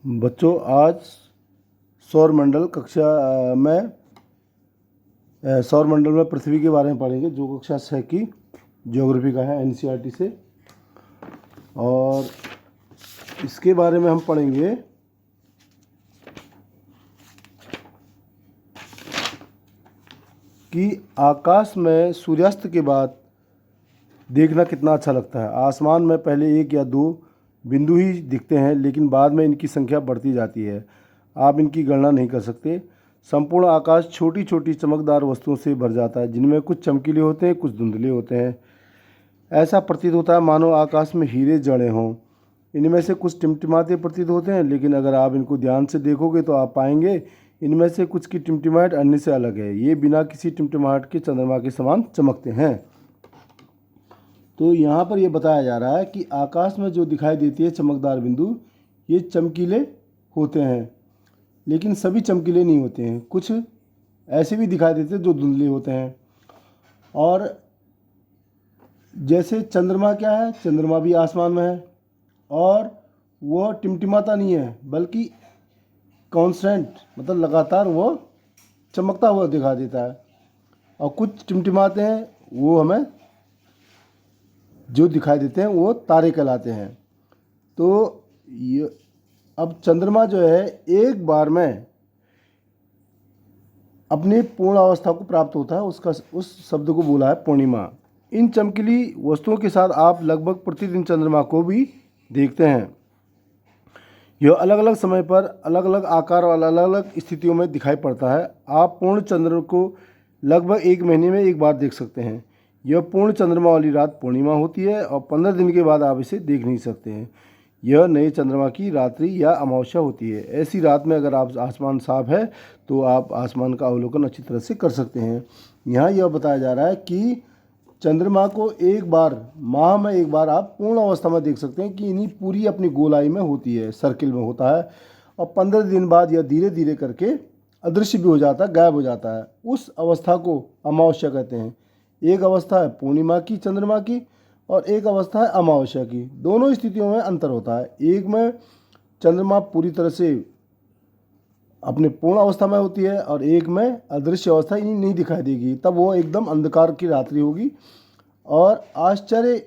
बच्चों, आज सौरमंडल कक्षा में सौरमंडल में पृथ्वी के बारे में पढ़ेंगे, जो कक्षा 6 की ज्योग्राफी का है एनसीईआरटी से। और इसके बारे में हम पढ़ेंगे कि आकाश में सूर्यास्त के बाद देखना कितना अच्छा लगता है। आसमान में पहले एक या दो बिंदु ही दिखते हैं, लेकिन बाद में इनकी संख्या बढ़ती जाती है। आप इनकी गणना नहीं कर सकते। संपूर्ण आकाश छोटी छोटी चमकदार वस्तुओं से भर जाता है, जिनमें कुछ चमकीले होते हैं, कुछ धुंधले होते हैं। ऐसा प्रतीत होता है मानो आकाश में हीरे जड़े हों। इनमें से कुछ टिमटिमाते प्रतीत होते हैं, लेकिन अगर आप इनको ध्यान से देखोगे तो आप पाएंगे इनमें से कुछ की टिमटिमाहट अन्य से अलग है। ये बिना किसी टिमटिमाहट के चंद्रमा के समान चमकते हैं। तो यहाँ पर ये बताया जा रहा है कि आकाश में जो दिखाई देती है चमकदार बिंदु, ये चमकीले होते हैं, लेकिन सभी चमकीले नहीं होते हैं। कुछ ऐसे भी दिखाई देते हैं जो धुंधले होते हैं। और जैसे चंद्रमा क्या है, चंद्रमा भी आसमान में है और वह टिमटिमाता नहीं है, बल्कि कॉन्स्टेंट मतलब लगातार वो चमकता हुआ दिखा देता है। और कुछ टिमटिमाते हैं, वो हमें जो दिखाई देते हैं वो तारे कहलाते हैं। तो ये अब चंद्रमा जो है एक बार में अपनी पूर्ण अवस्था को प्राप्त होता है, उसका उस शब्द को बोला है पूर्णिमा। इन चमकीली वस्तुओं के साथ आप लगभग प्रतिदिन चंद्रमा को भी देखते हैं। यह अलग अलग समय पर अलग अलग आकार और अलग अलग स्थितियों में दिखाई पड़ता है। आप पूर्ण चंद्र को लगभग एक महीने में एक बार देख सकते हैं। यह पूर्ण चंद्रमा वाली रात पूर्णिमा होती है और 15 दिन के बाद आप इसे देख नहीं सकते हैं। यह नए चंद्रमा की रात्रि या अमावस्या होती है। ऐसी रात में अगर आप आसमान साफ है तो आप आसमान का अवलोकन अच्छी तरह से कर सकते हैं। यहाँ यह बताया जा रहा है कि चंद्रमा को एक बार माह में एक बार आप पूर्ण अवस्था में देख सकते हैं कि इन्हीं पूरी अपनी गोलाई में होती है, सर्किल में होता है। और 15 दिन बाद यह धीरे धीरे करके अदृश्य भी हो जाता है, गायब हो जाता है। उस अवस्था को अमावस्या कहते हैं। एक अवस्था है पूर्णिमा की चंद्रमा की और एक अवस्था है अमावस्या की। दोनों स्थितियों में अंतर होता है। एक में चंद्रमा पूरी तरह से अपने पूर्ण अवस्था में होती है और एक में अदृश्य अवस्था ही नहीं दिखाई देगी, तब वो एकदम अंधकार की रात्रि होगी। और आश्चर्य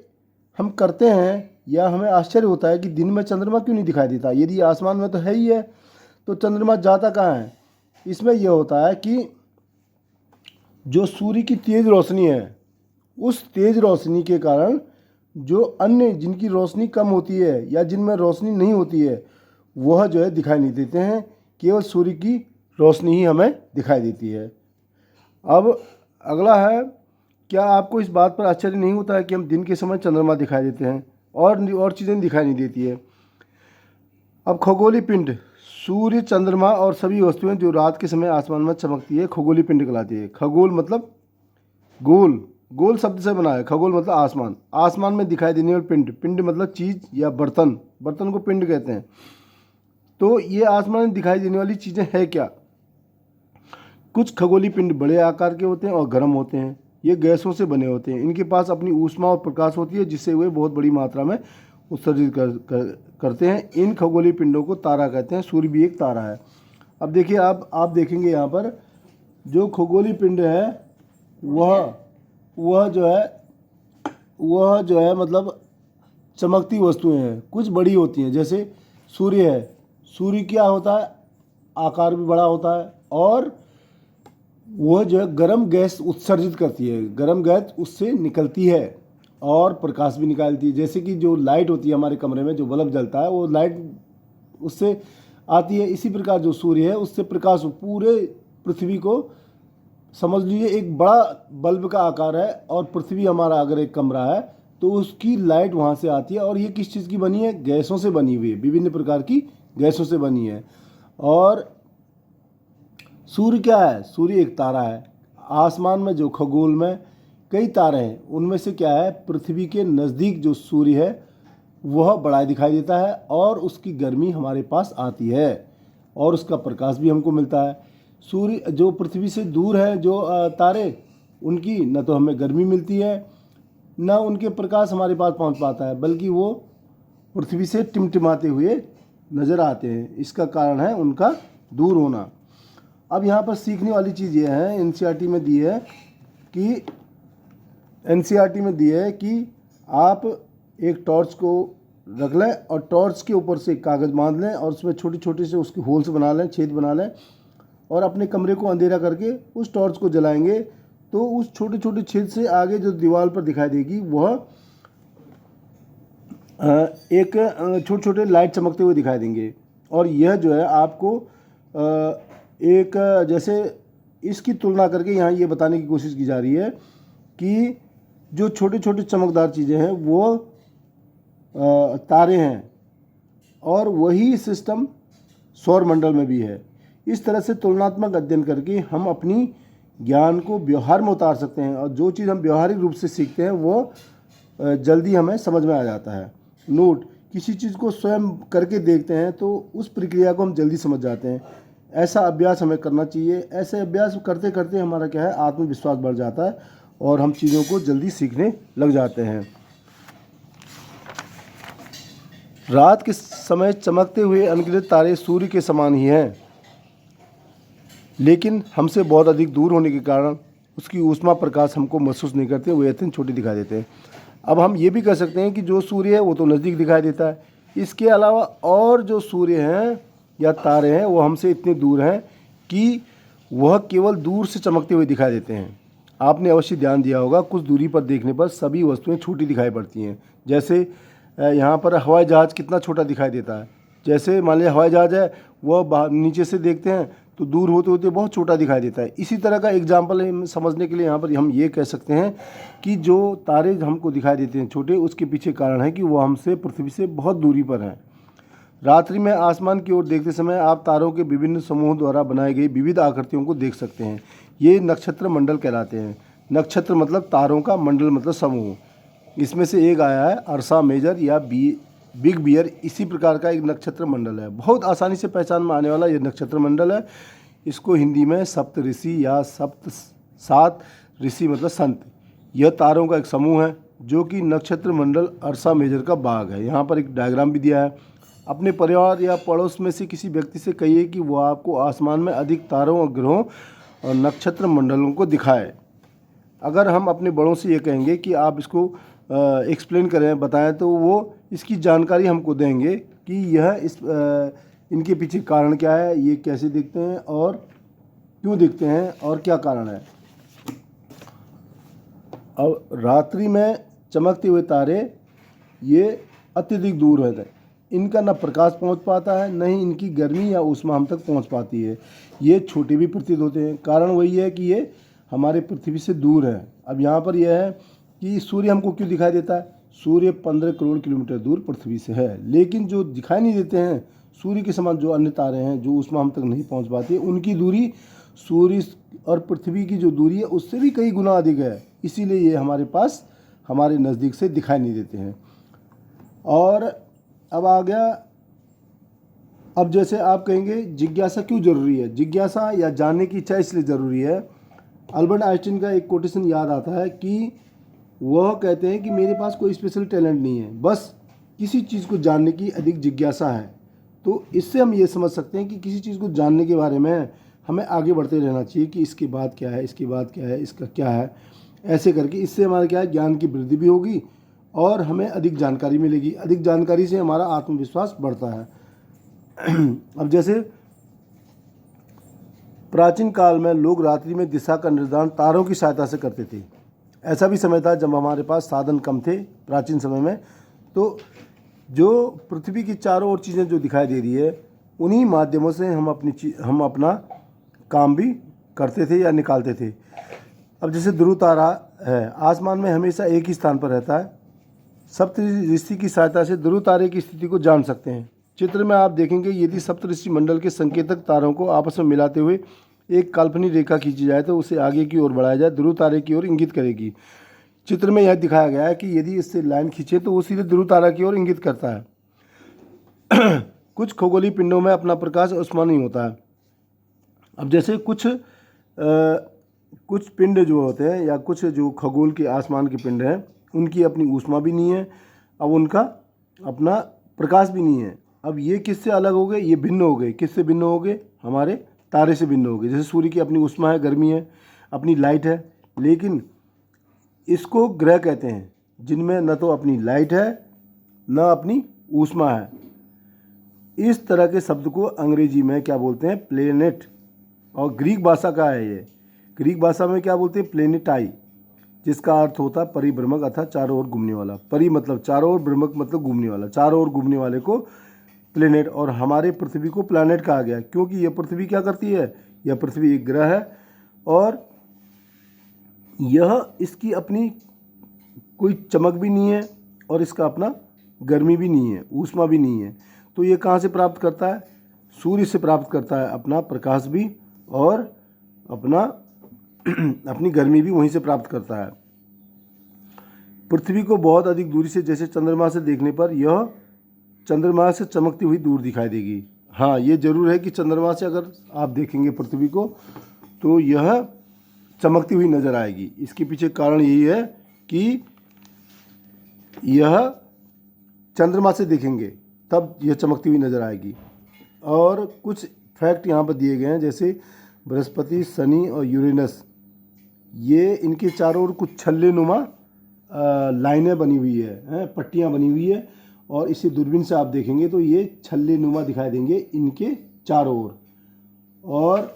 हम करते हैं या हमें आश्चर्य होता है कि दिन में चंद्रमा क्यों नहीं दिखाई देता। यदि आसमान में तो है ही है, तो चंद्रमा जाता कहाँ है। इसमें यह होता है कि जो सूर्य की तेज रोशनी है, उस तेज रोशनी के कारण जो अन्य जिनकी रोशनी कम होती है या जिनमें रोशनी नहीं होती है, वह जो है दिखाई नहीं देते हैं। केवल सूर्य की रोशनी ही हमें दिखाई देती है। अब अगला है, क्या आपको इस बात पर आश्चर्य नहीं होता है कि हम दिन के समय चंद्रमा दिखाई देते हैं और चीज़ें दिखाई नहीं देती है। अब खगोलीय पिंड, सूर्य, चंद्रमा और सभी वस्तुएं जो रात के समय आसमान में चमकती है, खगोलीय पिंड कहलाती है। खगोल मतलब गोल, गोल शब्द से बना है। खगोल मतलब आसमान, आसमान में दिखाई देने वाली पिंड, पिंड मतलब चीज़ या बर्तन, बर्तन को पिंड कहते हैं। तो ये आसमान में दिखाई देने वाली चीज़ें हैं क्या। कुछ खगोलीय पिंड बड़े आकार के होते हैं और गर्म होते हैं। ये गैसों से बने होते हैं। इनके पास अपनी ऊष्मा और प्रकाश होती है, जिससे वे बहुत बड़ी मात्रा में उत्सर्जित करते हैं। इन खगोलीय पिंडों को तारा कहते हैं। सूर्य भी एक तारा है। अब देखिए, आप देखेंगे यहाँ पर जो खगोलीय पिंड है वह जो है मतलब चमकती वस्तुएं हैं। कुछ बड़ी होती हैं, जैसे सूर्य है। सूर्य क्या होता है, आकार भी बड़ा होता है और वह जो है गर्म गैस उत्सर्जित करती है। गर्म गैस उससे निकलती है और प्रकाश भी निकालती है। जैसे कि जो लाइट होती है हमारे कमरे में, जो बल्ब जलता है, वो लाइट उससे आती है। इसी प्रकार जो सूर्य है उससे प्रकाश पूरे पृथ्वी को, समझ लीजिए एक बड़ा बल्ब का आकार है और पृथ्वी हमारा अगर एक कमरा है तो उसकी लाइट वहाँ से आती है। और ये किस चीज़ की बनी है, गैसों से बनी हुई है, विभिन्न प्रकार की गैसों से बनी है। और सूर्य क्या है, सूर्य एक तारा है। आसमान में जो खगोल में कई तारे हैं, उनमें से क्या है, पृथ्वी के नज़दीक जो सूर्य है वह बड़ा दिखाई देता है और उसकी गर्मी हमारे पास आती है और उसका प्रकाश भी हमको मिलता है। सूर्य जो पृथ्वी से दूर है, जो तारे, उनकी न तो हमें गर्मी मिलती है न उनके प्रकाश हमारे पास पहुंच पाता है, बल्कि वो पृथ्वी से टिमटिमाते हुए नज़र आते हैं। इसका कारण है उनका दूर होना। अब यहाँ पर सीखने वाली चीज़ ये है, एनसीईआरटी में दी है कि आप एक टॉर्च को रख लें और टॉर्च के ऊपर से कागज़ बांध लें और उसमें छोटे छोटे से उसके होल्स बना लें, छेद बना लें, और अपने कमरे को अंधेरा करके उस टॉर्च को जलाएंगे तो उस छोटे छोटे छेद से आगे जो दीवार पर दिखाई देगी वह एक छोटे छोटे लाइट चमकते हुए दिखाई देंगे। और यह जो है आपको एक जैसे इसकी तुलना करके यहाँ ये बताने की कोशिश की जा रही है कि जो छोटे छोटे चमकदार चीज़ें हैं वो तारे हैं, और वही सिस्टम सौर मंडल में भी है। इस तरह से तुलनात्मक अध्ययन करके हम अपनी ज्ञान को व्यवहार में उतार सकते हैं, और जो चीज़ हम व्यवहारिक रूप से सीखते हैं वो जल्दी हमें समझ में आ जाता है। नोट: किसी चीज़ को स्वयं करके देखते हैं तो उस प्रक्रिया को हम जल्दी समझ जाते हैं। ऐसा अभ्यास हमें करना चाहिए। ऐसे अभ्यास करते करते हमारा क्या है, आत्मविश्वास बढ़ जाता है और हम चीज़ों को जल्दी सीखने लग जाते हैं। रात के समय चमकते हुए अनगिनत तारे सूर्य के समान ही हैं, लेकिन हमसे बहुत अधिक दूर होने के कारण उसकी ऊष्मा प्रकाश हमको महसूस नहीं करते, वो अत्यंत छोटे दिखाई देते हैं। अब हम ये भी कह सकते हैं कि जो सूर्य है वो तो नज़दीक दिखाई देता है, इसके अलावा और जो सूर्य हैं या तारे हैं वो हमसे इतने दूर हैं कि वह केवल दूर से चमकते हुए दिखाई देते हैं। आपने अवश्य ध्यान दिया होगा, कुछ दूरी पर देखने पर सभी वस्तुएं छोटी दिखाई पड़ती हैं। जैसे यहाँ पर हवाई जहाज़ कितना छोटा दिखाई देता है। जैसे मान लिया हवाई जहाज़ है, वह नीचे से देखते हैं तो दूर होते होते बहुत छोटा दिखाई देता है। इसी तरह का एग्जाम्पल समझने के लिए यहाँ पर हम ये कह सकते हैं कि जो तारे हमको दिखाई देते हैं छोटे, उसके पीछे कारण है कि वो हमसे पृथ्वी से बहुत दूरी पर हैं। रात्रि में आसमान की ओर देखते समय आप तारों के विभिन्न समूहों द्वारा बनाई गई विविध आकृतियों को देख सकते हैं। ये नक्षत्र मंडल कहलाते हैं। नक्षत्र मतलब तारों का, मंडल मतलब समूह। इसमें से एक आया है अर्सा मेजर या बिग बियर, इसी प्रकार का एक नक्षत्र मंडल है। बहुत आसानी से पहचान में आने वाला यह नक्षत्र मंडल है। इसको हिंदी में सप्त ऋषि या सात ऋषि मतलब संत। यह तारों का एक समूह है जो कि नक्षत्र मंडल अर्सा मेजर का भाग है। यहाँ पर एक डायग्राम भी दिया है। अपने परिवार या पड़ोस में से किसी व्यक्ति से कहिए कि वो आपको आसमान में अधिक तारों और ग्रहों और नक्षत्र मंडलों को दिखाए। अगर हम अपने बड़ों से ये कहेंगे कि आप इसको एक्सप्लेन करें, बताएं, तो वो इसकी जानकारी हमको देंगे कि यह इनके पीछे कारण क्या है, ये कैसे दिखते हैं और क्यों दिखते हैं और क्या कारण है। अब रात्रि में चमकते हुए तारे ये अत्यधिक दूर रहते हैं। इनका न प्रकाश पहुंच पाता है, न ही इनकी गर्मी या ऊष्मा हम तक पहुंच पाती है। ये छोटे भी प्रतीत होते हैं। कारण वही है कि ये हमारे पृथ्वी से दूर है। अब यहाँ पर यह है कि सूर्य हमको क्यों दिखाई देता है। सूर्य 15 करोड़ किलोमीटर दूर पृथ्वी से है, लेकिन जो दिखाई नहीं देते हैं सूर्य के समान जो अन्य तारे हैं जो ऊष्मा हम तक नहीं पहुँच पाती, उनकी दूरी सूर्य और पृथ्वी की जो दूरी है उससे भी कई गुना अधिक है। इसीलिए ये हमारे पास, हमारे नज़दीक से दिखाई नहीं देते हैं। और अब आ गया, अब जैसे आप कहेंगे जिज्ञासा क्यों ज़रूरी है। जिज्ञासा या जानने की इच्छा इसलिए ज़रूरी है। अल्बर्ट आइंस्टीन का एक कोटेशन याद आता है कि वह कहते हैं कि मेरे पास कोई स्पेशल टैलेंट नहीं है, बस किसी चीज़ को जानने की अधिक जिज्ञासा है। तो इससे हम ये समझ सकते हैं कि किसी चीज़ को जानने के बारे में हमें आगे बढ़ते रहना चाहिए कि इसके बाद क्या है, इसके बाद क्या है, इसका क्या है। ऐसे करके इससे हमारा क्या है, ज्ञान की वृद्धि भी होगी और हमें अधिक जानकारी मिलेगी। अधिक जानकारी से हमारा आत्मविश्वास बढ़ता है। अब जैसे प्राचीन काल में लोग रात्रि में दिशा का निर्धारण तारों की सहायता से करते थे। ऐसा भी समय था जब हमारे पास साधन कम थे प्राचीन समय में, तो जो पृथ्वी की चारों ओर चीज़ें जो दिखाई दे रही है उन्हीं माध्यमों से हम अपना काम भी करते थे या निकालते थे। अब जैसे ध्रुव तारा है, आसमान में हमेशा एक ही स्थान पर रहता है। सप्तऋषि की सहायता से ध्रुव तारे की स्थिति को जान सकते हैं। चित्र में आप देखेंगे यदि सप्तऋषि मंडल के संकेतक तारों को आपस में मिलाते हुए एक काल्पनिक रेखा खींची जाए तो उसे आगे की ओर बढ़ाया जाए, ध्रुव तारे की ओर इंगित करेगी। चित्र में यह दिखाया गया है कि यदि इससे लाइन खींचे तो वो सीधे ध्रुव तारा की ओर इंगित करता है। कुछ खगोलीय पिंडों में अपना प्रकाश ऊष्मा नहीं होता है। अब जैसे कुछ पिंड जो होते हैं या कुछ जो खगोल के आसमान के पिंड हैं उनकी अपनी ऊष्मा भी नहीं है, अब उनका अपना प्रकाश भी नहीं है। अब ये किससे अलग हो गए, ये भिन्न हो गए। किससे भिन्न हो गए, हमारे तारे से भिन्न हो गए। जैसे सूर्य की अपनी ऊष्मा है, गर्मी है, अपनी लाइट है, लेकिन इसको ग्रह कहते हैं जिनमें न तो अपनी लाइट है न अपनी ऊष्मा है। इस तरह के शब्द को अंग्रेजी में क्या बोलते हैं, प्लेनेट। और ग्रीक भाषा का है ये। ग्रीक भाषा में क्या बोलते हैं, प्लेनेटाई, जिसका अर्थ होता है परिभ्रमक अर्थात चारों ओर घूमने वाला। परि मतलब चारों ओर, भ्रमक मतलब घूमने वाला, चारों ओर घूमने वाले को प्लेनेट। और हमारे पृथ्वी को प्लैनेट कहा गया क्योंकि यह पृथ्वी क्या करती है, यह पृथ्वी एक ग्रह है और यह इसकी अपनी कोई चमक भी नहीं है और इसका अपना गर्मी भी नहीं है, ऊष्मा भी नहीं है। तो ये कहाँ से प्राप्त करता है, सूर्य से प्राप्त करता है अपना प्रकाश भी और अपना अपनी गर्मी भी वहीं से प्राप्त करता है। पृथ्वी को बहुत अधिक दूरी से, जैसे चंद्रमा से देखने पर यह चंद्रमा से चमकती हुई दूर दिखाई देगी। हाँ, ये जरूर है कि चंद्रमा से अगर आप देखेंगे पृथ्वी को तो यह चमकती हुई नजर आएगी। इसके पीछे कारण यही है कि यह चंद्रमा से देखेंगे तब यह चमकती हुई नजर आएगी। और कुछ फैक्ट यहाँ पर दिए गए हैं, जैसे बृहस्पति, शनि और यूरेनस, ये इनके चारों ओर कुछ छल्ले नुमा लाइनें बनी हुई है, पट्टियाँ बनी हुई है। और इसे दूरबीन से आप देखेंगे तो ये छल्ले नुमा दिखाई देंगे इनके चारों ओर। और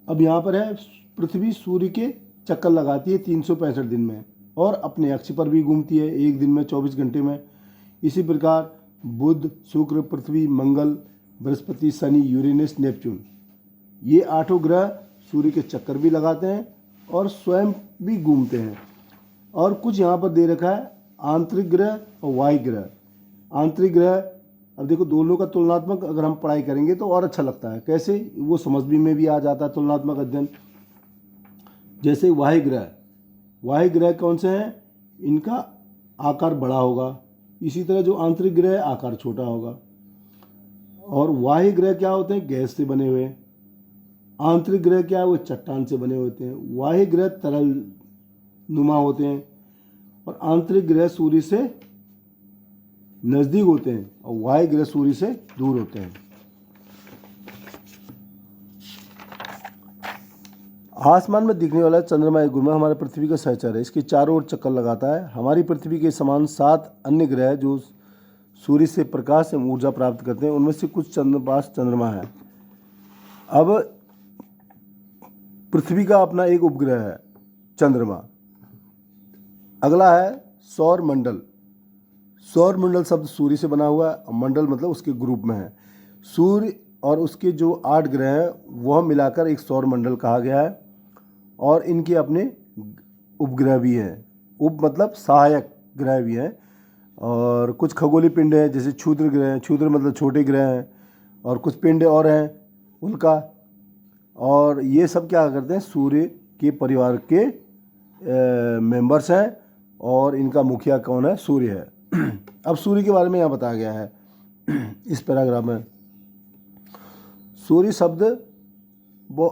अब यहाँ पर है, पृथ्वी सूर्य के चक्कर लगाती है 365 दिन में और अपने अक्ष पर भी घूमती है एक दिन में 24 घंटे में। इसी प्रकार बुध, शुक्र, पृथ्वी, मंगल, बृहस्पति, शनि, यूरेनस, नेपच्यून, ये 8 ग्रह सूर्य के चक्कर भी लगाते हैं और स्वयं भी घूमते हैं। और कुछ यहाँ पर दे रखा है आंतरिक ग्रह और बाह्य ग्रह। आंतरिक ग्रह, अब देखो दोनों का तुलनात्मक अगर हम पढ़ाई करेंगे तो और अच्छा लगता है। कैसे, वो समझने में भी आ जाता है तुलनात्मक अध्ययन। जैसे बाह्य ग्रह, बाह्य ग्रह कौन से हैं, इनका आकार बड़ा होगा, इसी तरह जो आंतरिक ग्रह है आकार छोटा होगा। और बाह्य ग्रह क्या होते हैं, गैस से बने हुए। आंतरिक ग्रह क्या है, वो चट्टान से बने होते हैं। बाह्य ग्रह तरल नुमा होते हैं और आंतरिक ग्रह सूर्य से नज़दीक होते हैं और बाह्य ग्रह सूर्य से दूर होते हैं। आसमान में दिखने वाला चंद्रमा एक गुमा हमारे पृथ्वी का सहचर है। इसके चारों ओर चक्कर लगाता है। हमारी पृथ्वी के समान 7 अन्य ग्रह जो सूर्य से प्रकाश एवं ऊर्जा प्राप्त करते हैं, उनमें से कुछ चंद्रपास चंद्रमा है। अब पृथ्वी का अपना एक उपग्रह है चंद्रमा। अगला है सौर मंडल। सौर मंडल शब्द सूर्य से बना हुआ है, मंडल मतलब उसके ग्रुप में है। सूर्य और उसके जो 8 ग्रह हैं वह मिलाकर एक सौर मंडल कहा गया है और इनके अपने उपग्रह भी हैं। उप मतलब सहायक ग्रह भी हैं। और कुछ खगोलीय पिंड हैं, जैसे क्षुद्र ग्रह हैं, क्षुद्र मतलब छोटे ग्रह हैं, और कुछ पिंड और हैं उनका। और ये सब क्या करते हैं, सूर्य के परिवार के मेंबर्स हैं और इनका मुखिया कौन है, सूर्य है। अब सूर्य के बारे में यहाँ बताया गया है इस पैराग्राफ में। सूर्य शब्द वो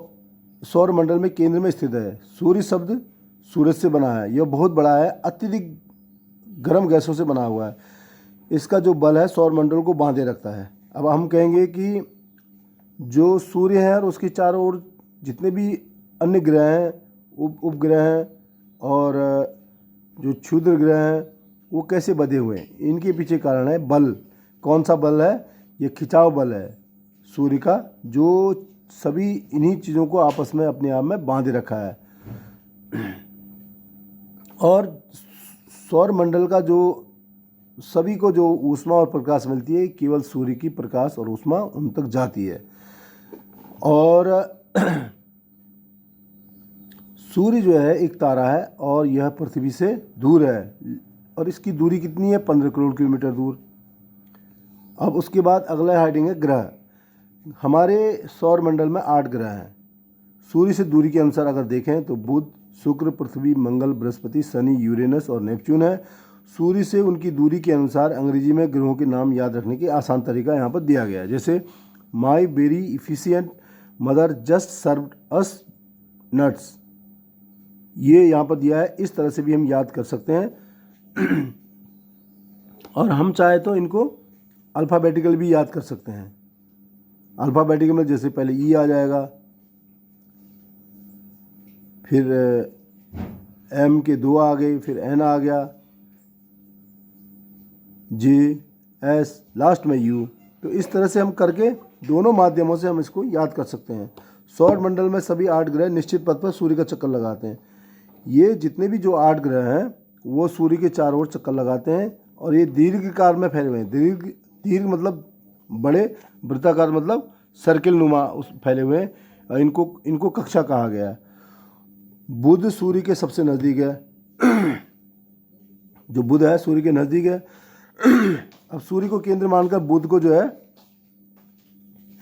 सौर मंडल में केंद्र में स्थित है। सूर्य शब्द सूरज से बना है। यह बहुत बड़ा है, अत्यधिक गर्म गैसों से बना हुआ है। इसका जो बल है सौर मंडल को बांधे रखता है। अब हम कहेंगे कि जो सूर्य है और उसके चारों ओर जितने भी अन्य ग्रह हैं, उपग्रह हैं और जो क्षुद्र ग्रह हैं वो कैसे बंधे हुए हैं, इनके पीछे कारण है बल। कौन सा बल है, ये खिंचाव बल है सूर्य का, जो सभी इन्हीं चीज़ों को आपस में अपने आप में बांधे रखा है। और सौर मंडल का जो सभी को जो ऊष्मा और प्रकाश मिलती है, केवल सूर्य की प्रकाश और ऊष्मा उन तक जाती है। और सूर्य जो है एक तारा है और यह पृथ्वी से दूर है और इसकी दूरी कितनी है, 15 करोड़ किलोमीटर दूर। अब उसके बाद अगला हेडिंग है ग्रह। हमारे सौर मंडल में 8 ग्रह हैं। सूर्य से दूरी के अनुसार अगर देखें तो बुध, शुक्र, पृथ्वी, मंगल, बृहस्पति, शनि, यूरेनस और नेपच्यून है। सूर्य से उनकी दूरी के अनुसार अंग्रेजी में ग्रहों के नाम याद रखने की आसान तरीका यहाँ पर दिया गया है। जैसे my very efficient mother just served us nuts, ये यहाँ पर दिया है। इस तरह से भी हम याद कर सकते हैं और हम चाहे तो इनको अल्फ़ाबेटिकल भी याद कर सकते हैं। अल्फ़ाबेटिकल में जैसे पहले ई आ जाएगा, फिर एम के 2 आ गए, फिर एन आ गया, जे, एस, लास्ट में यू। तो इस तरह से हम करके दोनों माध्यमों से हम इसको याद कर सकते हैं। सौर मंडल में सभी 8 ग्रह निश्चित पथ पर सूर्य का चक्कर लगाते हैं। ये जितने भी जो 8 ग्रह हैं वो सूर्य के चारों ओर चक्कर लगाते हैं और ये दीर्घकार में फैले हुए हैं। दीर्घ मतलब बड़े, वृत्ताकार मतलब सर्किल नुमा उस फैले हुए हैं। और इनको कक्षा कहा गया है। बुध सूर्य के सबसे नज़दीक है। जो बुध है सूर्य के नज़दीक है। अब सूर्य को केंद्र मानकर बुध को जो है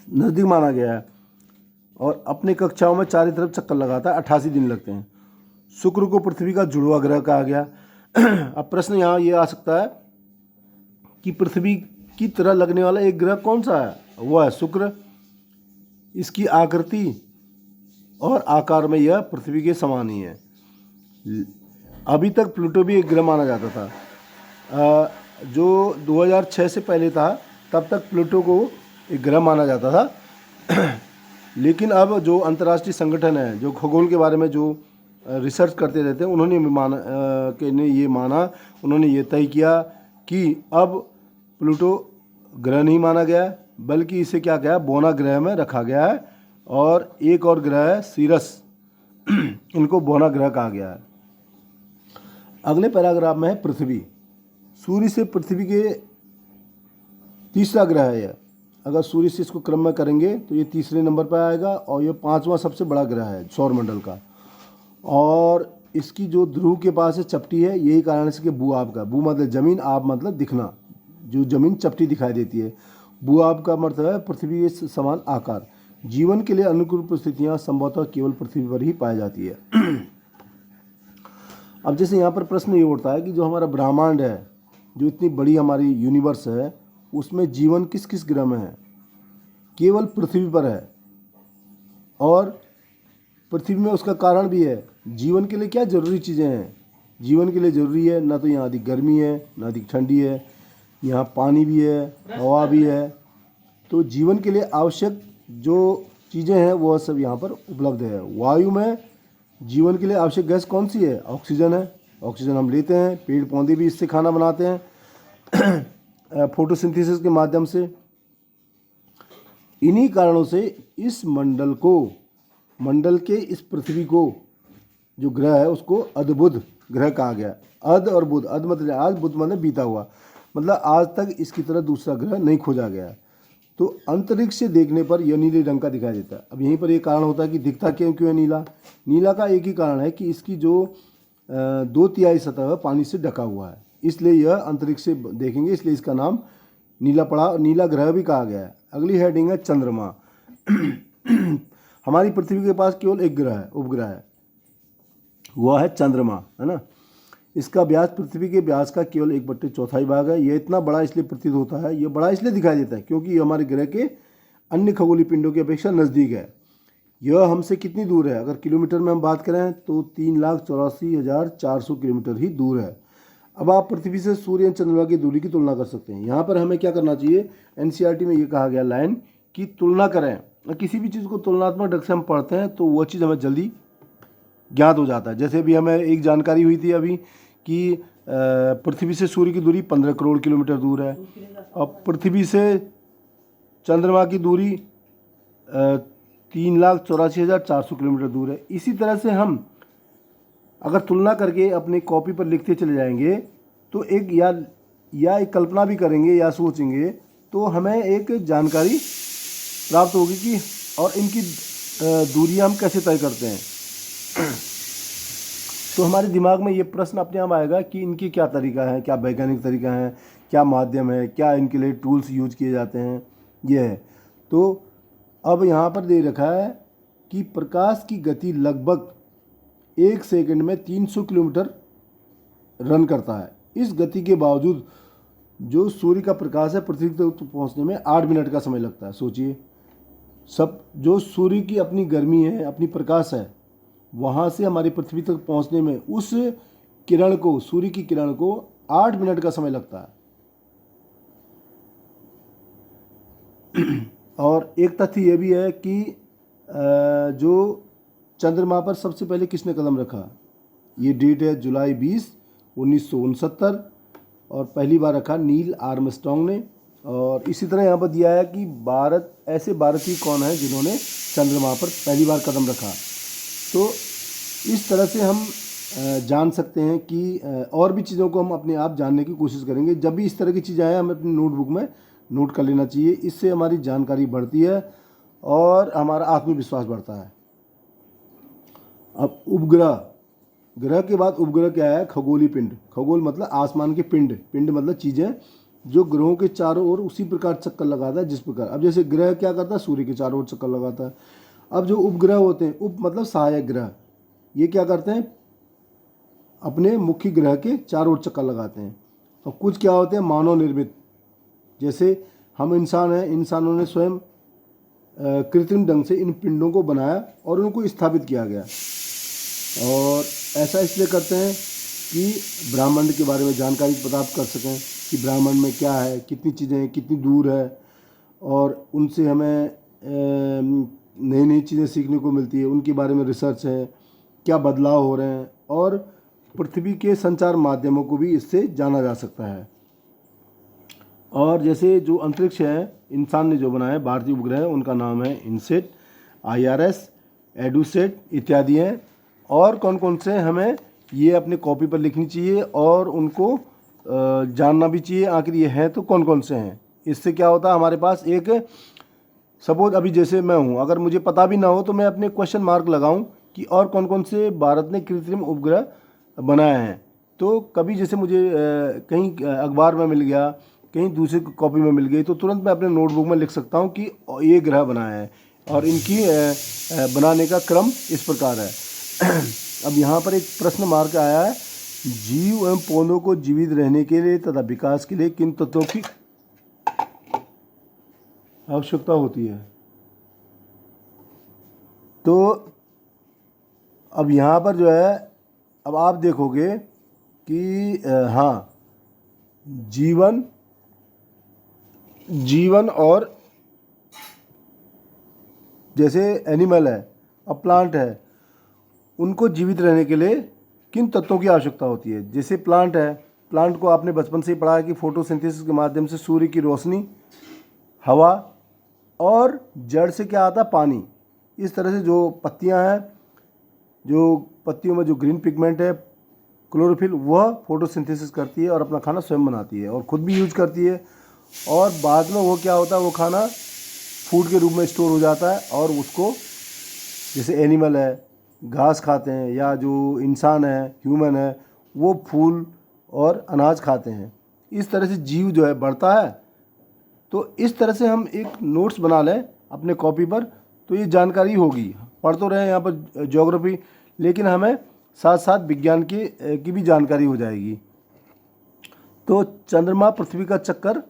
नज़दीक माना गया है और अपनी कक्षाओं में चारों तरफ चक्कर लगाता है। 88 दिन लगते हैं। शुक्र को पृथ्वी का जुड़वा ग्रह कहा गया। अब प्रश्न यहाँ ये आ सकता है कि पृथ्वी की तरह लगने वाला एक ग्रह कौन सा है? वो है शुक्र। इसकी आकृति और आकार में यह पृथ्वी के समान ही है। अभी तक प्लूटो भी एक ग्रह माना जाता था। जो 2006 से पहले था तब तक प्लूटो को एक ग्रह माना जाता था। लेकिन अब जो अंतर्राष्ट्रीय संगठन है जो खगोल के बारे में जो रिसर्च करते रहते हैं उन्होंने ये तय किया कि अब प्लूटो ग्रह नहीं माना गया बल्कि इसे क्या किया, बोना ग्रह में रखा गया है। और एक और ग्रह है सीरस, इनको बोना ग्रह कहा गया है। अगले पैराग्राफ में है पृथ्वी। सूर्य से पृथ्वी के तीसरा ग्रह है यह। अगर सूर्य से इसको क्रम में करेंगे तो ये तीसरे नंबर पर आएगा और ये 5वां सबसे बड़ा ग्रह है सौरमंडल का। और इसकी जो ध्रुव के पास है चपटी है, यही कारण है इसके भू-आब का। भू मतलब जमीन, आब मतलब दिखना, जो जमीन चपटी दिखाई देती है। भू-आब का मतलब है पृथ्वी के समान आकार। जीवन के लिए अनुकूल परिस्थितियाँ संभवतः केवल पृथ्वी पर ही पाई जाती है। अब जैसे यहाँ पर प्रश्न ये उठता है कि जो हमारा ब्रह्मांड है, जो इतनी बड़ी हमारी यूनिवर्स है, उसमें जीवन किस किस ग्रह में है? केवल पृथ्वी पर है। और पृथ्वी में उसका कारण भी है। जीवन के लिए क्या ज़रूरी चीज़ें हैं? जीवन के लिए ज़रूरी है ना तो यहाँ अधिक गर्मी है ना अधिक ठंडी है, यहाँ पानी भी है, हवा भी है। तो जीवन के लिए आवश्यक जो चीज़ें हैं वो सब यहाँ पर उपलब्ध है। वायु में जीवन के लिए आवश्यक गैस कौन सी है? ऑक्सीजन है। ऑक्सीजन हम लेते हैं, पेड़ पौधे भी इससे खाना बनाते हैं फोटोसिंथेसिस के माध्यम से। इन्हीं कारणों से इस मंडल के इस पृथ्वी को जो ग्रह है उसको अद्भुत ग्रह कहा गया। अद और बुध, अद मतलब आज, बुध मतलब बीता हुआ, मतलब आज तक इसकी तरह दूसरा ग्रह नहीं खोजा गया। तो अंतरिक्ष से देखने पर यह नीले रंग का दिखाई देता है। अब यहीं पर एक कारण होता है कि दिखता क्यों है नीला। नीला का एक ही कारण है कि इसकी जो 2/3 सतह है पानी से ढका हुआ है, इसलिए यह अंतरिक्ष से देखेंगे, इसलिए इसका नाम नीला पड़ा, नीला ग्रह भी कहा गया है। अगली हेडिंग है चंद्रमा। हमारी पृथ्वी के पास केवल एक ग्रह है, उपग्रह है, वह है चंद्रमा, है ना। इसका व्यास पृथ्वी के व्यास का केवल 1/4 भाग है। यह इतना बड़ा इसलिए प्रतीत होता है, यह बड़ा इसलिए दिखाई देता है क्योंकि यह हमारे ग्रह के अन्य खगोलीय पिंडों की अपेक्षा नज़दीक है। यह हमसे कितनी दूर है? अगर किलोमीटर में हम बात करें तो 3,84,400 किलोमीटर ही दूर है। अब आप पृथ्वी से सूर्य और चंद्रमा की दूरी की तुलना कर सकते हैं। यहाँ पर हमें क्या करना चाहिए? एनसीईआरटी में ये कहा गया लाइन की तुलना करें। किसी भी चीज़ को तुलनात्मक ढंग से हम पढ़ते हैं तो वो चीज़ हमें जल्दी ज्ञात हो जाता है। जैसे भी हमें एक जानकारी हुई थी अभी कि पृथ्वी से सूर्य की दूरी 15 करोड़ किलोमीटर दूर है और पृथ्वी से चंद्रमा की दूरी 3,84,400 किलोमीटर दूर है। इसी तरह से हम अगर तुलना करके अपनी कॉपी पर लिखते चले जाएंगे तो एक या एक कल्पना भी करेंगे या सोचेंगे तो हमें एक जानकारी प्राप्त होगी कि और इनकी दूरियां हम कैसे तय करते हैं। तो हमारे दिमाग में ये प्रश्न अपने आप आएगा कि इनकी क्या तरीका है, क्या वैज्ञानिक तरीका है, क्या माध्यम है, क्या इनके लिए टूल्स यूज किए जाते हैं, ये है। तो अब यहाँ पर दे रखा है कि प्रकाश की गति लगभग 1 सेकंड में 300 किलोमीटर रन करता है। इस गति के बावजूद जो सूर्य का प्रकाश है पृथ्वी तक पहुँचने में 8 मिनट का समय लगता है। सोचिए, सब जो सूर्य की अपनी गर्मी है, अपनी प्रकाश है, वहाँ से हमारी पृथ्वी तक पहुँचने में उस किरण को, सूर्य की किरण को 8 मिनट का समय लगता है। और एक तथ्य ये भी है कि जो चंद्रमा पर सबसे पहले किसने कदम रखा, ये डेट है जुलाई 20, 1969, और पहली बार रखा नील आर्मस्ट्रॉन्ग ने। और इसी तरह यहाँ पर दिया है कि ऐसे भारतीय कौन है जिन्होंने चंद्रमा पर पहली बार कदम रखा। तो इस तरह से हम जान सकते हैं कि और भी चीज़ों को हम अपने आप जानने की कोशिश करेंगे। जब भी इस तरह की चीज़ें आए हमें अपनी नोटबुक में नोट कर लेना चाहिए। इससे हमारी जानकारी बढ़ती है और हमारा आत्मविश्वास बढ़ता है। अब उपग्रह, ग्रह के बाद उपग्रह क्या है, खगोलीय पिंड। खगोल मतलब आसमान के पिंड, पिंड मतलब चीज़ें जो ग्रहों के चारों ओर उसी प्रकार चक्कर लगाता है जिस प्रकार, अब जैसे ग्रह क्या करता है, सूर्य के चारों ओर चक्कर लगाता है। अब जो उपग्रह होते हैं, उप मतलब सहायक ग्रह, ये क्या करते हैं, अपने मुख्य ग्रह के चारों ओर चक्कर लगाते हैं। और कुछ क्या होते हैं मानव निर्मित, जैसे हम इंसान हैं, इंसानों ने स्वयं कृत्रिम ढंग से इन पिंडों को बनाया और उनको स्थापित किया गया। और ऐसा इसलिए करते हैं कि ब्रह्मांड के बारे में जानकारी प्राप्त कर सकें कि ब्रह्मांड में क्या है, कितनी चीज़ें हैं, कितनी दूर है, और उनसे हमें नई नई चीज़ें सीखने को मिलती है, उनके बारे में रिसर्च है, क्या बदलाव हो रहे हैं, और पृथ्वी के संचार माध्यमों को भी इससे जाना जा सकता है। और जैसे जो अंतरिक्ष है, इंसान ने जो बनाया है, भारतीय उपग्रह, उनका नाम है इनसेट, IRS, एडुसेट इत्यादि हैं। और कौन कौन से हमें ये अपने कॉपी पर लिखनी चाहिए और उनको जानना भी चाहिए आखिर ये हैं तो कौन कौन से हैं। इससे क्या होता है, हमारे पास एक सपोज अभी जैसे मैं हूँ, अगर मुझे पता भी ना हो तो मैं अपने क्वेश्चन मार्क लगाऊं कि और कौन कौन से भारत ने कृत्रिम उपग्रह बनाए हैं। तो कभी जैसे मुझे कहीं अखबार में मिल गया, कहीं दूसरी कॉपी में मिल गई, तो तुरंत मैं अपने नोटबुक में लिख सकता हूँ कि ये ग्रह बनाए हैं और इनकी बनाने का क्रम इस प्रकार है। अब यहाँ पर एक प्रश्न मार्क आया है, जीव एवं पौधों को जीवित रहने के लिए तथा विकास के लिए किन तत्वों की आवश्यकता होती है। तो अब यहाँ पर जो है, अब आप देखोगे कि हाँ, जीवन और जैसे एनिमल है और प्लांट है, उनको जीवित रहने के लिए किन तत्वों की आवश्यकता होती है। जैसे प्लांट है, प्लांट को आपने बचपन से ही पढ़ा है कि फोटोसिंथेसिस के माध्यम से सूर्य की रोशनी, हवा और जड़ से क्या आता है, पानी। इस तरह से जो पत्तियां हैं, जो पत्तियों में जो ग्रीन पिगमेंट है, क्लोरोफिल, वह फोटोसिंथेसिस करती है और अपना खाना स्वयं बनाती है और ख़ुद भी यूज करती है। और बाद में वो क्या होता है, वो खाना फूड के रूप में स्टोर हो जाता है और उसको, जैसे एनिमल है घास खाते हैं, या जो इंसान है ह्यूमन है वो फूल और अनाज खाते हैं। इस तरह से जीव जो है बढ़ता है। तो इस तरह से हम एक नोट्स बना लें अपने कॉपी पर, तो ये जानकारी होगी। पढ़ तो रहे हैं यहाँ पर ज्योग्राफी, लेकिन हमें साथ साथ विज्ञान की भी जानकारी हो जाएगी। तो चंद्रमा पृथ्वी का चक्कर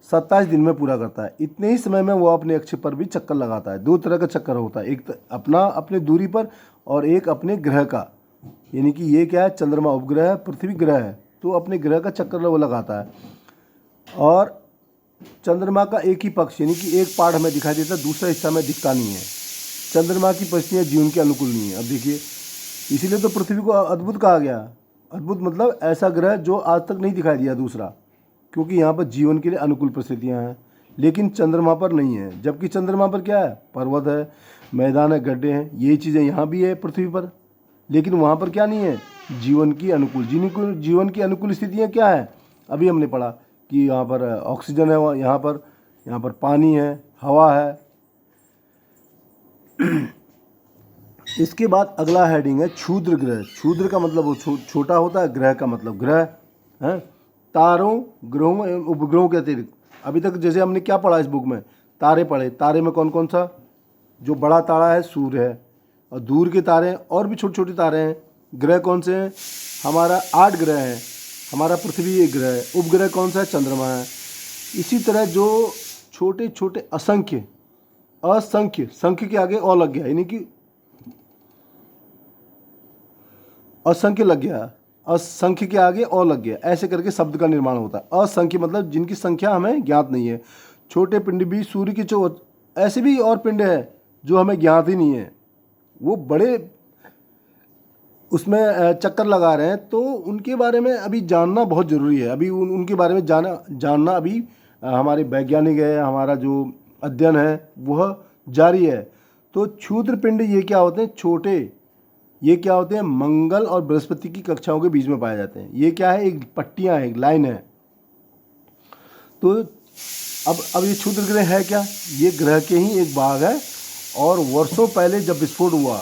27 दिन में पूरा करता है। इतने ही समय में वो अपने अक्ष पर भी चक्कर लगाता है। दो तरह का चक्कर होता है, एक अपने दूरी पर और एक अपने ग्रह का। यानी कि ये क्या है, चंद्रमा उपग्रह है, पृथ्वी ग्रह है, तो अपने ग्रह का चक्कर वो लगाता है। और चंद्रमा का एक ही पक्ष, यानी कि एक पार्ट हमें दिखाई देता है, दूसरा हिस्सा में दिखता नहीं है। चंद्रमा की परिस्थितियाँ जीवन के अनुकूल नहीं है। अब देखिए, इसीलिए तो पृथ्वी को अद्भुत कहा गया। अद्भुत मतलब ऐसा ग्रह जो आज तक नहीं दिखाई दिया दूसरा, क्योंकि यहाँ पर जीवन के लिए अनुकूल परिस्थितियाँ हैं। लेकिन चंद्रमा पर नहीं है, जबकि चंद्रमा पर क्या है, पर्वत है, मैदान है, गड्ढे हैं, यही चीज़ें यहाँ भी है पृथ्वी पर। लेकिन वहाँ पर क्या नहीं है, जीवन की अनुकूल। जीवन की अनुकूल स्थितियाँ क्या है, अभी हमने पढ़ा कि यहाँ पर ऑक्सीजन है, यहाँ पर पानी है, हवा है। इसके बाद अगला हेडिंग है क्षुद्र ग्रह। क्षुद्र का मतलब वो छोटा होता है, ग्रह का मतलब ग्रह है। तारों, ग्रहों एवं उपग्रहों के अतिरिक्त अभी तक जैसे हमने क्या पढ़ा इस बुक में, तारे पढ़े। तारे में कौन कौन सा, जो बड़ा तारा है सूर्य है, और दूर के तारे हैं और भी छोटे छोटे तारे हैं। ग्रह कौन से हैं, हमारा 8 ग्रह हैं, हमारा पृथ्वी एक ग्रह है। उपग्रह कौन सा है, चंद्रमा है। इसी तरह जो छोटे छोटे असंख्य संख्य के आगे और लग गया, यानी कि असंख्य लग गया, असंख्य के आगे और लग गया, ऐसे करके शब्द का निर्माण होता है। असंख्य मतलब जिनकी संख्या हमें ज्ञात नहीं है। छोटे पिंड भी सूर्य की ऐसे भी और पिंड हैं जो हमें ज्ञात ही नहीं है, वो बड़े उसमें चक्कर लगा रहे हैं। तो उनके बारे में अभी जानना बहुत ज़रूरी है। अभी उनके बारे में जानना अभी हमारे वैज्ञानिक है, हमारा जो अध्ययन है वह जारी है। तो क्षुद्र पिंड ये क्या होते हैं, छोटे, ये क्या होते हैं, मंगल और बृहस्पति की कक्षाओं के बीच में पाए जाते हैं। ये क्या है, एक पट्टियाँ है, एक लाइन है। तो अब ये क्षुद्र ग्रह है क्या, ये ग्रह के ही एक भाग है। और वर्षों पहले जब विस्फोट हुआ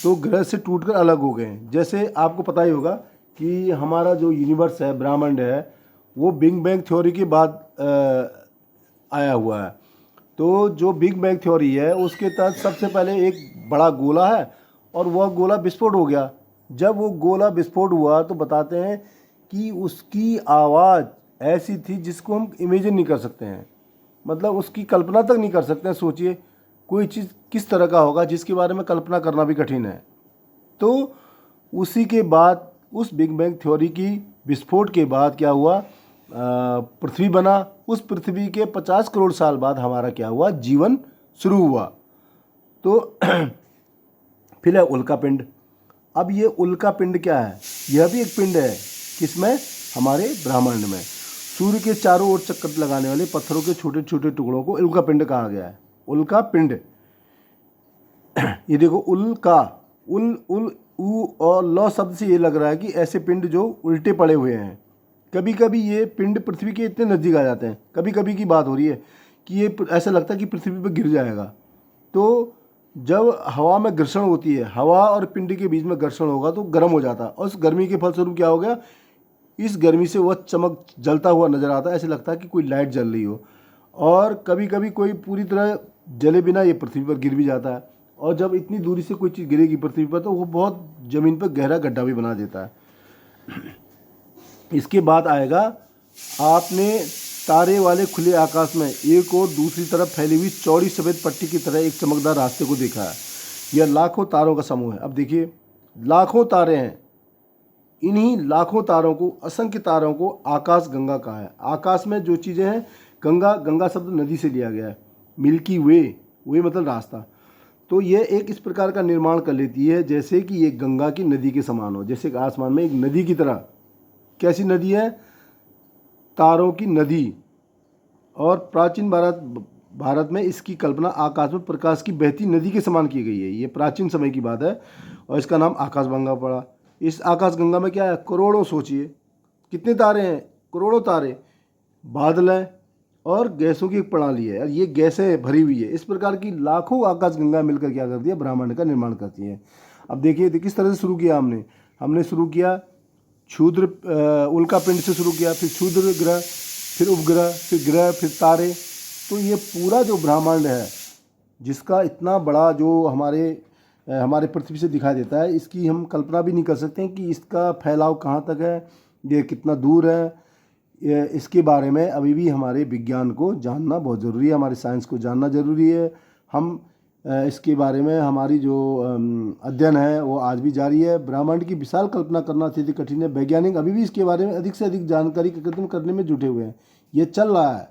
तो ग्रह से टूटकर अलग हो गए। जैसे आपको पता ही होगा कि हमारा जो यूनिवर्स है, ब्रह्मांड है, वो बिग बैंग थ्योरी के बाद आया हुआ है। तो जो बिग बैंग थ्योरी है उसके तहत सबसे पहले एक बड़ा गोला है और वह गोला विस्फोट हो गया। जब वो गोला विस्फोट हुआ तो बताते हैं कि उसकी आवाज़ ऐसी थी जिसको हम इमेजिन नहीं कर सकते हैं, मतलब उसकी कल्पना तक नहीं कर सकते हैं। सोचिए कोई चीज़ किस तरह का होगा जिसके बारे में कल्पना करना भी कठिन है। तो उसी के बाद उस बिग बैंग थ्योरी की विस्फोट के बाद क्या हुआ, पृथ्वी बना। उस पृथ्वी के 50 करोड़ साल बाद हमारा क्या हुआ, जीवन शुरू हुआ। तो फिर है उल्का पिंड। अब ये उल्का पिंड क्या है, यह भी एक पिंड है, किसमें, हमारे ब्रह्मांड में। सूर्य के चारों ओर चक्कर लगाने वाले पत्थरों के छोटे छोटे टुकड़ों को उल्का पिंड कहा गया है, उल्का पिंड। ये देखो उल्का, उल उ और ल शब्द से ये लग रहा है कि ऐसे पिंड जो उल्टे पड़े हुए हैं। कभी कभी ये पिंड पृथ्वी के इतने नज़दीक आ जाते हैं, कभी कभी की बात हो रही है कि ये ऐसा लगता है कि पृथ्वी पर गिर जाएगा। तो जब हवा में घर्षण होती है, हवा और पिंड के बीच में घर्षण होगा तो गर्म हो जाता है, और उस गर्मी के फलस्वरूप क्या हो गया, इस गर्मी से वह चमक जलता हुआ नज़र आता है, ऐसे लगता है कि कोई लाइट जल रही हो। और कभी कभी कोई पूरी तरह जले बिना ये पृथ्वी पर गिर भी जाता है, और जब इतनी दूरी से कोई चीज़ गिरेगी पृथ्वी पर तो वो बहुत ज़मीन पर गहरा गड्ढा भी बना देता है। इसके बाद आएगा, आपने तारे वाले खुले आकाश में एक और दूसरी तरफ फैली हुई चौड़ी सफ़ेद पट्टी की तरह एक चमकदार रास्ते को देखा है। यह लाखों तारों का समूह है। अब देखिए लाखों तारे हैं, इन्हीं लाखों तारों को, असंख्य तारों को आकाश गंगा कहा है। आकाश में जो चीज़ें हैं, गंगा, गंगा शब्द नदी से लिया गया है, मिल्की वे, वे मतलब रास्ता। तो ये एक इस प्रकार का निर्माण कर लेती है जैसे कि ये गंगा की नदी के समान हो, जैसे आसमान में एक नदी की तरह। कैसी नदी है, तारों की नदी। और प्राचीन भारत में इसकी कल्पना आकाश में प्रकाश की बहती नदी के समान की गई है। ये प्राचीन समय की बात है और इसका नाम आकाशगंगा पड़ा। इस आकाशगंगा में क्या है, करोड़ों, सोचिए कितने तारे हैं, करोड़ों तारे, बादल हैं और गैसों की एक प्रणाली है, और ये गैसें भरी हुई है। इस प्रकार की लाखों आकाशगंगा मिलकर क्या करती है, ब्रह्मांड का निर्माण करती है। अब देखिए किस तरह से शुरू किया हमने शुरू किया क्षुद्र उल्का पिंड से शुरू किया, फिर क्षुद्र ग्रह, फिर उपग्रह, फिर ग्रह, फिर तारे। तो ये पूरा जो ब्रह्मांड है जिसका इतना बड़ा जो हमारे पृथ्वी से दिखाई देता है, इसकी हम कल्पना भी नहीं कर सकते हैं कि इसका फैलाव कहाँ तक है, ये कितना दूर है। इसके बारे में अभी भी हमारे विज्ञान को जानना बहुत ज़रूरी है, हमारे साइंस को जानना ज़रूरी है। हम इसके बारे में हमारी जो अध्ययन है वो आज भी जारी है। ब्रह्मांड की विशाल कल्पना करना अत्यधिक कठिन है। वैज्ञानिक अभी भी इसके बारे में अधिक से अधिक जानकारी एकत्रित करने में जुटे हुए हैं। ये चल रहा है,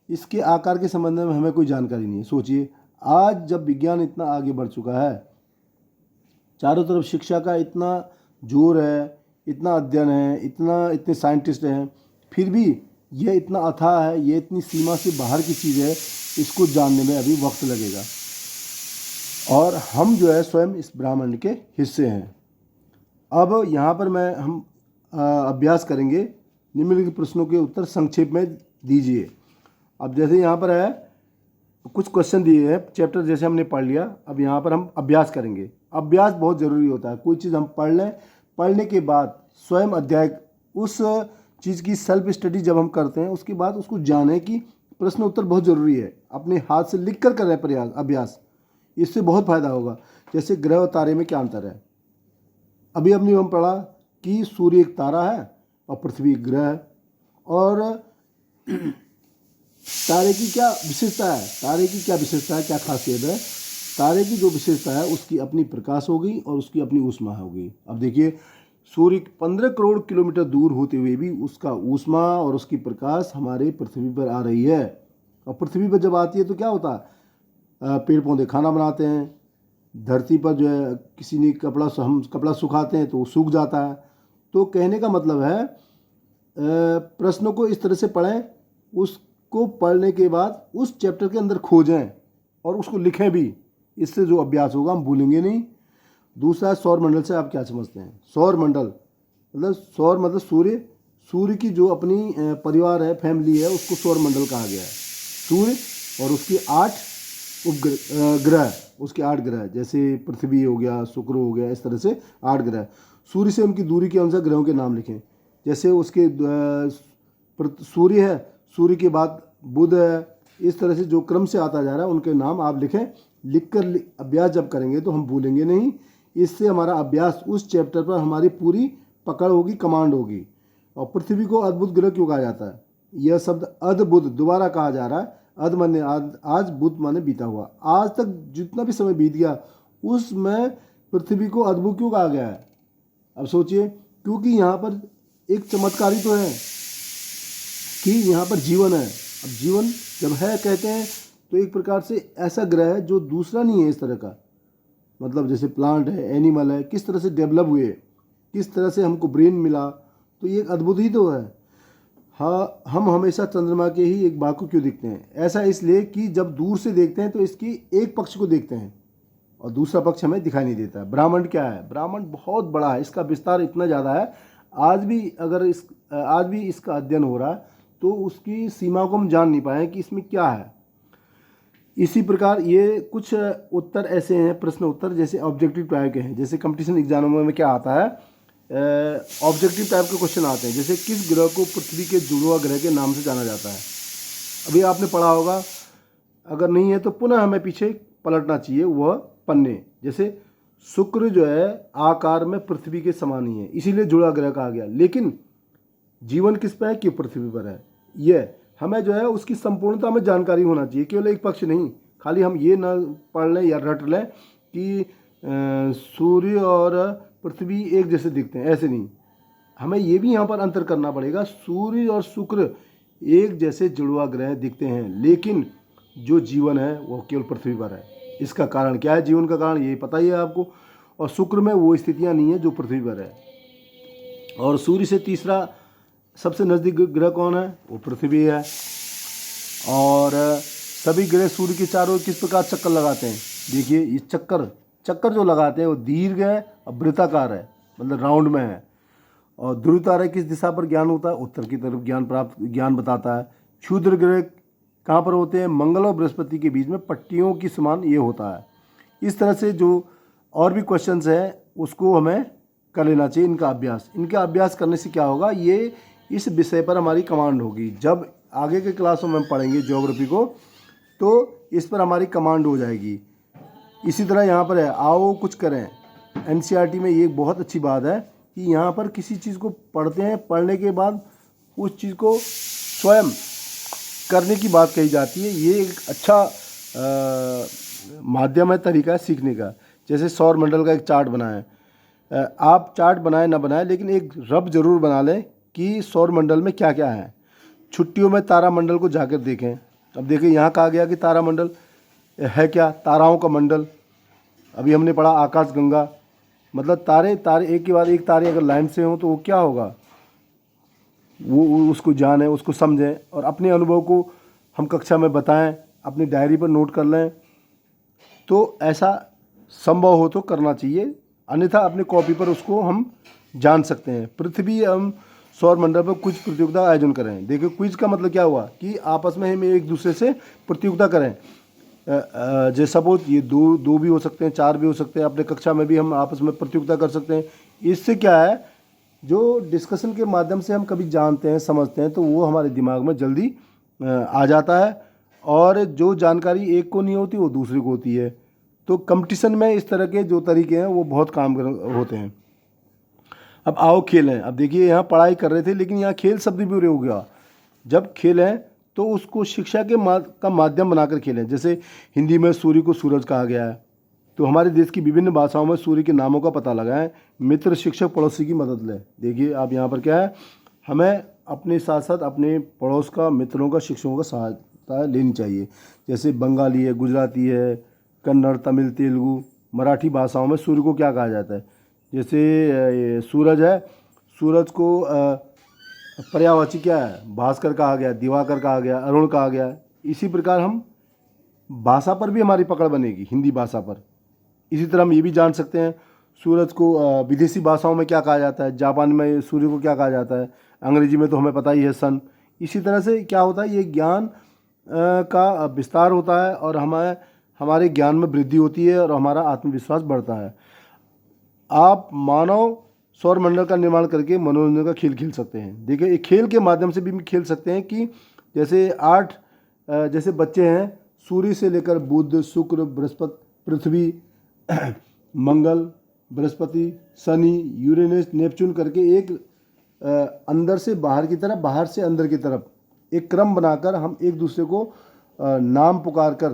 इसके आकार के संबंध में हमें कोई जानकारी नहीं है। सोचिए आज जब विज्ञान इतना आगे बढ़ चुका है, चारों तरफ शिक्षा का इतना जोर है, इतना अध्ययन है, इतने साइंटिस्ट हैं, फिर भी ये इतना अथाह है, ये इतनी सीमा से बाहर की चीज़ है, इसको जानने में अभी वक्त लगेगा। और हम जो है स्वयं इस ब्रह्मांड के हिस्से हैं। अब यहाँ पर हम अभ्यास करेंगे। निम्नलिखित प्रश्नों के उत्तर संक्षेप में दीजिए। अब जैसे यहाँ पर है कुछ क्वेश्चन दिए हैं, चैप्टर जैसे हमने पढ़ लिया, अब यहाँ पर हम अभ्यास करेंगे। अभ्यास बहुत ज़रूरी होता है। कोई चीज़ हम पढ़ लें, पढ़ने के बाद स्वयं अध्याय, उस चीज़ की सेल्फ स्टडी जब हम करते हैं उसके बाद उसको जाने की प्रश्न उत्तर बहुत ज़रूरी है। अपने हाथ से लिख कर करें प्रयास, अभ्यास, इससे बहुत फ़ायदा होगा। जैसे ग्रह और तारे में क्या अंतर है, अभी हमने हम पढ़ा कि सूर्य एक तारा है और पृथ्वी एक ग्रह है। और तारे की क्या विशेषता है, तारे की क्या विशेषता है, क्या खासियत है, तारे की जो विशेषता है उसकी अपनी प्रकाश होगी और उसकी अपनी ऊष्मा होगी। अब देखिए सूर्य 15 करोड़ किलोमीटर दूर होते हुए भी उसका ऊष्मा और उसकी प्रकाश हमारे पृथ्वी पर आ रही है। और पृथ्वी पर जब आती है तो क्या होता है, पेड़ पौधे खाना बनाते हैं, धरती पर जो है किसी ने हम कपड़ा सुखाते हैं तो वो सूख जाता है। तो कहने का मतलब है प्रश्नों को इस तरह से पढ़ें, उसको पढ़ने के बाद उस चैप्टर के अंदर खोजें और उसको लिखें भी। इससे जो अभ्यास होगा हम भूलेंगे नहीं। दूसरा है सौर मंडल से आप क्या समझते हैं। सौर मंडल मतलब सौर मतलब सूर्य, सूर्य की जो अपनी परिवार है, फैमिली है, उसको सौर मंडल कहा गया है। सूर्य और उसकी 8 उपग्रह, उसके 8 ग्रह, जैसे पृथ्वी हो गया, शुक्र हो गया, इस तरह से 8 ग्रह। सूर्य से उनकी दूरी के अनुसार ग्रहों के नाम लिखें। जैसे उसके सूर्य है, सूर्य के बाद बुध है, इस तरह से जो क्रम से आता जा रहा है उनके नाम आप लिखें। लिखकर अभ्यास जब करेंगे तो हम भूलेंगे नहीं। इससे हमारा अभ्यास उस चैप्टर पर हमारी पूरी पकड़ होगी, कमांड होगी। और पृथ्वी को अद्भुत ग्रह क्यों कहा जाता है? यह शब्द अद्भुत दोबारा कहा जा रहा है। अद माने आज, बुध माने बीता हुआ। आज तक जितना भी समय बीत गया उसमें पृथ्वी को अद्भुत क्यों कहा गया है? अब सोचिए, क्योंकि यहाँ पर एक चमत्कारी तो है कि यहाँ पर जीवन है। अब जीवन जब है कहते हैं तो एक प्रकार से ऐसा ग्रह है जो दूसरा नहीं है इस तरह का। मतलब जैसे प्लांट है, एनिमल है, किस तरह से डेवलप हुए, किस तरह से हमको ब्रेन मिला, तो ये एक अद्भुत ही तो है। हाँ, हम हमेशा चंद्रमा के ही एक भाग को क्यों देखते हैं? ऐसा इसलिए कि जब दूर से देखते हैं तो इसकी एक पक्ष को देखते हैं और दूसरा पक्ष हमें दिखाई नहीं देता। ब्रह्मांड क्या है? ब्रह्मांड बहुत बड़ा है, इसका विस्तार इतना ज़्यादा है। आज भी इसका अध्ययन हो रहा है तो उसकी सीमा को हम जान नहीं पाए कि इसमें क्या है। इसी प्रकार ये कुछ उत्तर ऐसे हैं, प्रश्न उत्तर जैसे ऑब्जेक्टिव टाइप के हैं। जैसे कंपटीशन एग्जामों में क्या आता है, ऑब्जेक्टिव टाइप के क्वेश्चन आते हैं। जैसे किस ग्रह को पृथ्वी के जुड़वा ग्रह के नाम से जाना जाता है? अभी आपने पढ़ा होगा, अगर नहीं है तो पुनः हमें पीछे पलटना चाहिए वह पन्ने। जैसे शुक्र जो है आकार में पृथ्वी के समान ही है, इसीलिए जुड़ा ग्रह कहा गया। लेकिन जीवन किस पर है? कि पृथ्वी पर है। यह हमें जो है उसकी संपूर्णता में जानकारी होना चाहिए, केवल एक पक्ष नहीं। खाली हम ये ना पढ़ लें या रट लें कि सूर्य और पृथ्वी एक जैसे दिखते हैं, ऐसे नहीं। हमें ये भी यहाँ पर अंतर करना पड़ेगा। सूर्य और शुक्र एक जैसे जुड़वा ग्रह दिखते हैं, लेकिन जो जीवन है वो केवल पृथ्वी पर है। इसका कारण क्या है? जीवन का कारण ये पता ही है आपको। और शुक्र में वो स्थितियाँ नहीं है जो पृथ्वी पर है। और सूर्य से तीसरा सबसे नज़दीक ग्रह कौन है? वो पृथ्वी है। और सभी ग्रह सूर्य के चारों किस प्रकार चक्कर लगाते हैं? देखिए, ये चक्कर जो लगाते हैं वो दीर्घ है और वृत्ताकार है, मतलब राउंड में है। और ध्रुव तारे किस दिशा पर ज्ञान होता है? उत्तर की तरफ ज्ञान बताता है। क्षुद्र ग्रह कहाँ पर होते हैं? मंगल और बृहस्पति के बीच में पट्टियों की समान ये होता है। इस तरह से जो और भी क्वेश्चंस हैं उसको हमें कर लेना चाहिए। इनका अभ्यास करने से क्या होगा? ये इस विषय पर हमारी कमांड होगी। जब आगे के क्लासों में हम पढ़ेंगे ज्योग्राफी को तो इस पर हमारी कमांड हो जाएगी। इसी तरह यहाँ पर है, आओ कुछ करें। एनसीईआरटी में ये बहुत अच्छी बात है कि यहाँ पर किसी चीज़ को पढ़ते हैं, पढ़ने के बाद उस चीज़ को स्वयं करने की बात कही जाती है। ये एक अच्छा माध्यम है, तरीका है सीखने का। जैसे सौर मंडल का एक चार्ट बनाएं। आप चार्ट बनाएं ना बनाएं, लेकिन एक रफ जरूर बना लें कि सौर मंडल में क्या क्या है। छुट्टियों में तारामंडल को जाकर देखें। अब देखिए, यहाँ कहा गया कि तारामंडल है क्या? ताराओं का मंडल। अभी हमने पढ़ा आकाशगंगा, मतलब तारे एक के बाद एक तारे अगर लाइन से हों तो वो क्या होगा, वो उसको जानें, उसको समझें और अपने अनुभव को हम कक्षा में बताएं, अपनी डायरी पर नोट कर लें। तो ऐसा संभव हो तो करना चाहिए, अन्यथा अपनी कॉपी पर उसको हम जान सकते हैं। पृथ्वी एवं सौर मंडल पर कुछ प्रतियोगिता आयोजन करें। देखिए, क्विज का मतलब क्या हुआ कि आपस में हम एक दूसरे से प्रतियोगिता करें। जैसे सपोज ये दो भी हो सकते हैं, 4 भी हो सकते हैं। अपने कक्षा में भी हम आपस में प्रतियोगिता कर सकते हैं। इससे क्या है, जो डिस्कशन के माध्यम से हम कभी जानते हैं, समझते हैं, तो वो हमारे दिमाग में जल्दी आ जाता है। और जो जानकारी एक को नहीं होती वो दूसरे को होती है। तो कंपटीशन में इस तरह के जो तरीके हैं वो बहुत काम होते हैं। अब आओ खेलें। अब देखिए, यहाँ पढ़ाई कर रहे थे लेकिन यहाँ खेल शब्द भी प्रयोग हो गया। जब खेलें तो उसको शिक्षा का माध्यम बनाकर खेलें। जैसे हिंदी में सूर्य को सूरज कहा गया है, तो हमारे देश की विभिन्न भाषाओं में सूर्य के नामों का पता लगाएं। मित्र, शिक्षक, पड़ोसी की मदद लें। देखिए, आप यहाँ पर क्या है, हमें अपने साथ साथ अपने पड़ोस का, मित्रों का, शिक्षकों का आवश्यकता लेनी चाहिए। जैसे बंगाली है, गुजराती है, कन्नड़, तमिल, तेलुगु, मराठी भाषाओं में सूर्य को क्या कहा जाता है। जैसे ये सूरज है, सूरज को पर्यायवाची क्या है, भास्कर कहा गया, दिवाकर कहा गया, अरुण कहा गया। इसी प्रकार हम भाषा पर भी हमारी पकड़ बनेगी, हिंदी भाषा पर। इसी तरह हम ये भी जान सकते हैं सूरज को विदेशी भाषाओं में क्या कहा जाता है। जापान में सूर्य को क्या कहा जाता है, अंग्रेजी में तो हमें पता ही है सन। इसी तरह से क्या होता है, ये ज्ञान का विस्तार होता है और हमारे ज्ञान में वृद्धि होती है और हमारा आत्मविश्वास बढ़ता है। आप मानव सौरमंडल का निर्माण करके मनोरंजन का खेल खेल सकते हैं। देखिए, एक खेल के माध्यम से भी खेल सकते हैं कि जैसे 8 जैसे बच्चे हैं, सूर्य से लेकर बुध, शुक्र, बृहस्पति, पृथ्वी, मंगल, बृहस्पति, शनि, यूरेनस, नेपच्यून करके एक अंदर से बाहर की तरफ, बाहर से अंदर की तरफ एक क्रम बनाकर हम एक दूसरे को नाम पुकार कर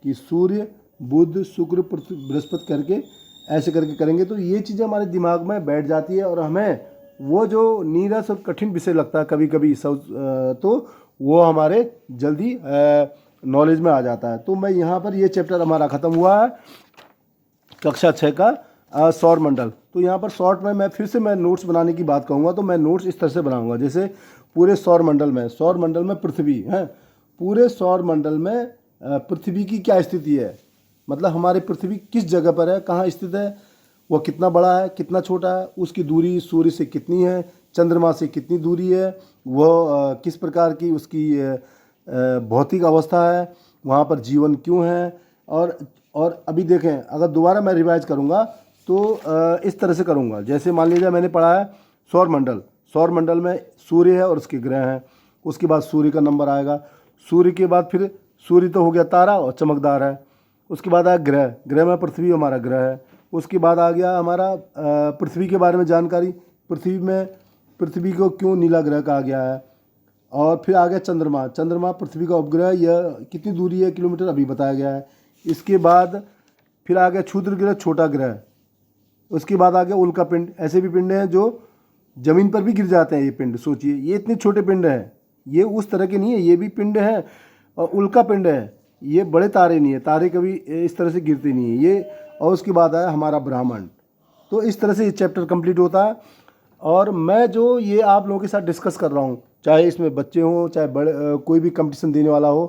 कि सूर्य, बुध, शुक्र, पृथ्वी, बृहस्पति करके ऐसे करके करेंगे तो ये चीज़ें हमारे दिमाग में बैठ जाती है और हमें वो जो नीरस और कठिन विषय लगता है कभी कभी तो वो हमारे जल्दी नॉलेज में आ जाता है। तो मैं यहाँ पर ये चैप्टर हमारा ख़त्म हुआ है, कक्षा 6 का सौर मंडल। तो यहाँ पर शॉर्ट में मैं फिर से नोट्स बनाने की बात कहूँगा तो मैं नोट्स इस तरह से बनाऊँगा। जैसे पूरे सौर मंडल में पृथ्वी है, पूरे सौर मंडल में पृथ्वी की क्या स्थिति है, मतलब हमारी पृथ्वी किस जगह पर है, कहाँ स्थित है, वह कितना बड़ा है, कितना छोटा है, उसकी दूरी सूर्य से कितनी है, चंद्रमा से कितनी दूरी है, वह किस प्रकार की उसकी भौतिक अवस्था है, वहाँ पर जीवन क्यों है। और अभी देखें, अगर दोबारा मैं रिवाइज करूँगा तो इस तरह से करूँगा। जैसे मान लीजिए मैंने पढ़ा है सौर मंडल में सूर्य है और उसके ग्रह हैं, उसके बाद सूर्य का नंबर आएगा, सूर्य के बाद फिर सूर्य तो हो गया तारा और चमकदार है, उसके बाद आया ग्रह में पृथ्वी हमारा ग्रह है, उसके बाद आ गया हमारा पृथ्वी के बारे में जानकारी, पृथ्वी को क्यों नीला ग्रह कहा गया है, और फिर आ गया चंद्रमा पृथ्वी का उपग्रह, यह कितनी दूरी है किलोमीटर अभी बताया गया है। इसके बाद फिर आ गया क्षुद्र ग्रह, छोटा ग्रह, उसके बाद आ गया उल्का पिंड। ऐसे भी पिंड हैं जो ज़मीन पर भी गिर जाते हैं। ये पिंड सोचिए, ये इतने छोटे पिंड हैं, ये उस तरह के नहीं है, ये भी पिंड हैं और उल्का पिंड है, ये बड़े तारे नहीं है, तारे कभी इस तरह से गिरते नहीं है ये। और उसके बाद आया हमारा ब्रह्मांड। तो इस तरह से ये चैप्टर कंप्लीट होता है। और मैं जो ये आप लोगों के साथ डिस्कस कर रहा हूँ, चाहे इसमें बच्चे हों चाहे बड़े कोई भी कंपटीशन देने वाला हो,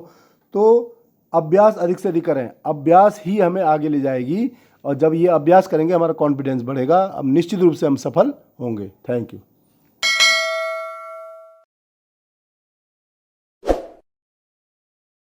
तो अभ्यास अधिक से अधिक करें। अभ्यास ही हमें आगे ले जाएगी और जब ये अभ्यास करेंगे हमारा कॉन्फिडेंस बढ़ेगा, अब निश्चित रूप से हम सफल होंगे। Thank you.